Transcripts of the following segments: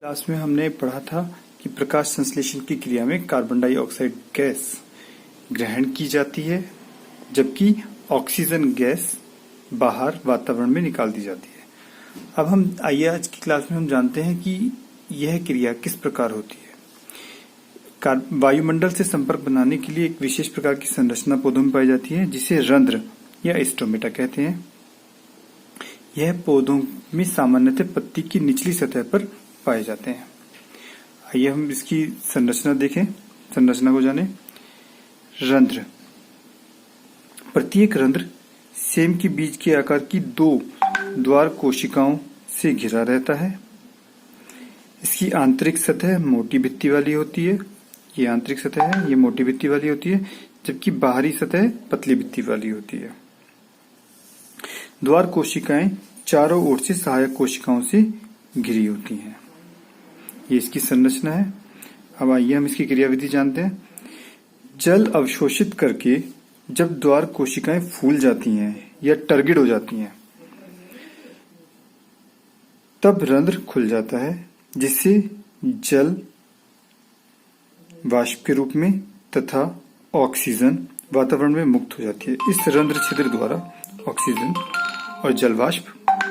Class में हमने पढ़ा था कि प्रकाश संश्लेषण की क्रिया में कार्बन डाइऑक्साइड गैस ग्रहण की जाती है, जबकि ऑक्सीजन गैस बाहर वातावरण में निकाल दी जाती है। अब हम आज की क्लास में हम जानते हैं कि यह क्रिया किस प्रकार होती है। वायुमंडल से संपर्क बनाने के लिए एक विशेष प्रकार की संरचना पौधों में पाई जाती है, जिसे रंध्र या स्टोमेटा कहते हैं। यह पौधों में सामान्यतः पत्ती की निचली सतह पर पाए जाते हैं। आइए हम इसकी संरचना देखें, संरचना को जानें। रंध्र, प्रत्येक रंध्र सेम के बीज के आकार की दो द्वार कोशिकाओं से घिरा रहता है। इसकी आंतरिक सतह मोटी भित्ति वाली होती है, ये आंतरिक सतह है, ये मोटी भित्ति वाली होती है, जबकि बाहरी सतह पतली भित्ति वाली होती है। द्वार कोशिकाएं चारों ओर से सहायक कोशिकाओं से घिरी होती हैं। ये इसकी संरचना है। अब आइए हम इसकी क्रियाविधि जानते हैं। जल अवशोषित करके जब द्वार कोशिकाएं फूल जाती हैं या टर्गिड हो जाती हैं, तब रंध्र खुल जाता है, जिससे जल वाष्प के रूप में तथा ऑक्सीजन वातावरण में मुक्त हो जाती है। इस रंध्र छिद्र द्वारा ऑक्सीजन और जल वाष्प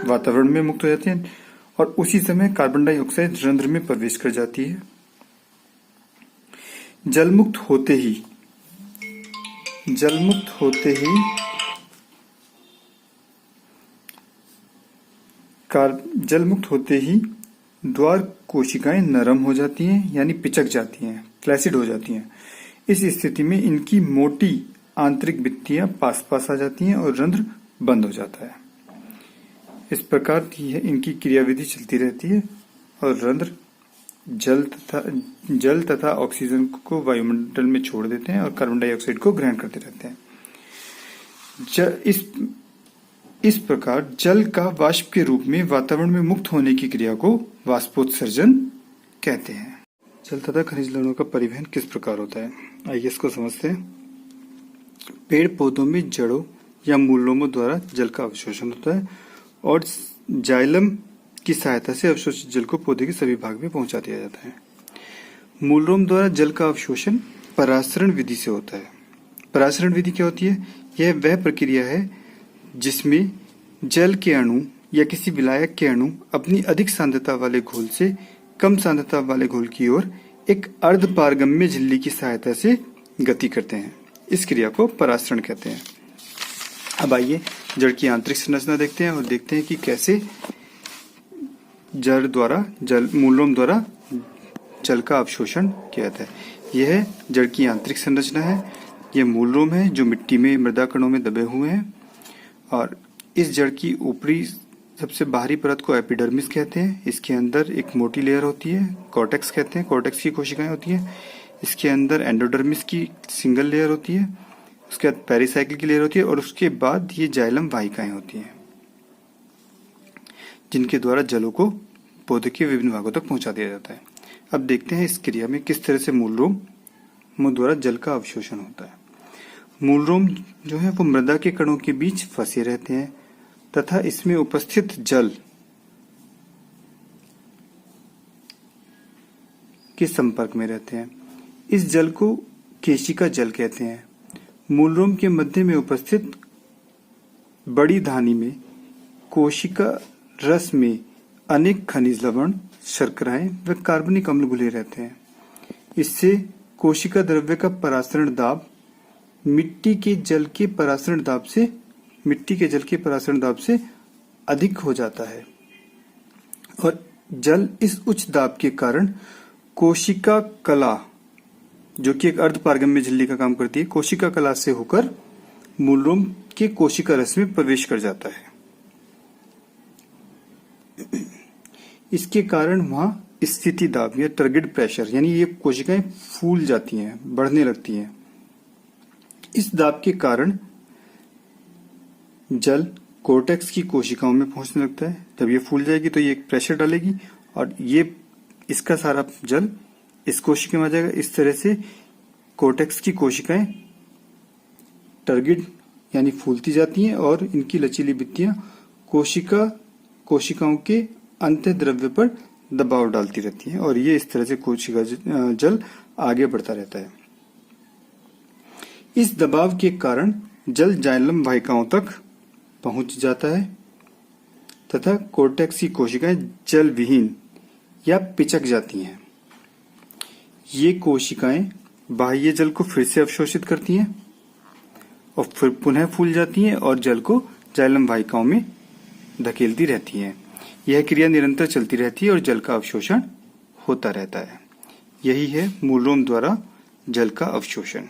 वातावरण में मुक्त हो जाते हैं और उसी समय कार्बन डाइऑक्साइड रंध्र में प्रवेश कर जाती है। जलमुक्त होते ही द्वार कोशिकाएं नरम हो जाती हैं, यानी पिचक जाती हैं, फ्लैसिड हो जाती हैं। इस स्थिति में इनकी मोटी आंतरिक भित्तियां पास पास आ जाती हैं और रंध्र बंद हो जाता है। इस प्रकार की इनकी क्रियाविधि चलती रहती है और रंध्र जल तथा ऑक्सीजन को वायुमंडल में छोड़ देते हैं और कार्बन डाइऑक्साइड को ग्रहण करते रहते हैं। इस प्रकार जल का वाष्प के रूप में वातावरण में मुक्त होने की क्रिया को वाष्पोत्सर्जन कहते हैं। जल तथा खनिज लवणों का परिवहन किस प्रकार होता है, आइए इसको समझते हैं। पेड़ पौधों में जड़ों या मूलों द्वारा जल का अवशोषण होता है और जाइलम की सहायता से अवशोषित जल को पौधे के सभी भाग में पहुंचा दिया जाता है। मूलरोम द्वारा जल का अवशोषण परासरण विधि से होता है। परासरण विधि क्या होती है? यह वह प्रक्रिया है जिसमें जल के अणु या किसी विलायक के अणु अपनी अधिक सांद्रता वाले घोल से कम सांद्रता वाले घोल की ओर एक अर्ध पारगम्य झिल्ली की सहायता से गति करते हैं। इस क्रिया को परासरण कहते हैं। अब आइए जड़ की आंतरिक संरचना देखते हैं और देखते हैं कि कैसे मूलरोम द्वारा जल का अवशोषण किया जाता है। यह जड़ की आंतरिक संरचना है। यह मूलरोम है जो मिट्टी में मृदा कणों में दबे हुए हैं और इस जड़ की ऊपरी सबसे बाहरी परत को एपिडर्मिस कहते हैं। इसके अंदर एक मोटी लेयर होती है, कॉर्टेक्स कहते हैं, कॉर्टेक्स की कोशिकाएं होती हैं। इसके अंदर एंडोडर्मिस की सिंगल लेयर होती है, उसके बाद पेरिसाइकिल की लेयर होती है और उसके बाद ये जाइलम वाहिकाएं होती हैं, जिनके द्वारा जलों को पौधे के विभिन्न भागों तक पहुंचा दिया जाता है। अब देखते हैं इस क्रिया में किस तरह से मूलरोम द्वारा जल का अवशोषण होता है। मूलरोम जो है वो मृदा के कणों के बीच फंसे रहते हैं तथा इसमें उपस्थित जल के संपर्क में रहते हैं। इस जल को केशिका जल कहते हैं। मूलरोम के मध्य में उपस्थित बड़ी धानी में कोशिका रस में अनेक खनिज लवण, शर्कराएं व कार्बनिक अम्ल घुले रहते हैं। इससे कोशिका द्रव्य का परासरण दाब मिट्टी के जल के परासरण दाब से अधिक हो जाता है और जल इस उच्च दाब के कारण कोशिका कला, जो कि एक अर्ध पारगम्य झिल्ली का काम करती है, कोशिका कला से होकर मूलरोम के कोशिका रस में प्रवेश कर जाता है। इसके कारण वहां स्थिति दाब या टर्गिड प्रेशर, यानी ये कोशिकाएं फूल जाती हैं, बढ़ने लगती हैं। इस दाब के कारण जल कोर्टेक्स की कोशिकाओं में पहुंचने लगता है। जब ये फूल जाएगी तो ये एक प्रेशर डालेगी और ये इसका सारा जल इस कोशिका में आ जाएगा। इस तरह से कोर्टेक्स की कोशिकाएं टर्गिड यानी फूलती जाती हैं और इनकी लचीली भित्तियां कोशिकाओं के अंतः द्रव्य पर दबाव डालती रहती हैं और ये इस तरह से कोशिका जल आगे बढ़ता रहता है। इस दबाव के कारण जल जाइलम वाहिकाओं तक पहुंच जाता है तथा कोर्टेक्स की कोशिकाएं जल विहीन या पिचक जाती हैं। ये कोशिकाएं बाह्य जल को फिर से अवशोषित करती हैं और फिर पुनः फूल जाती हैं और जल को जाइलम वाहिकाओं में धकेलती रहती हैं। यह क्रिया निरंतर चलती रहती है और जल का अवशोषण होता रहता है। यही है मूलरोम द्वारा जल का अवशोषण।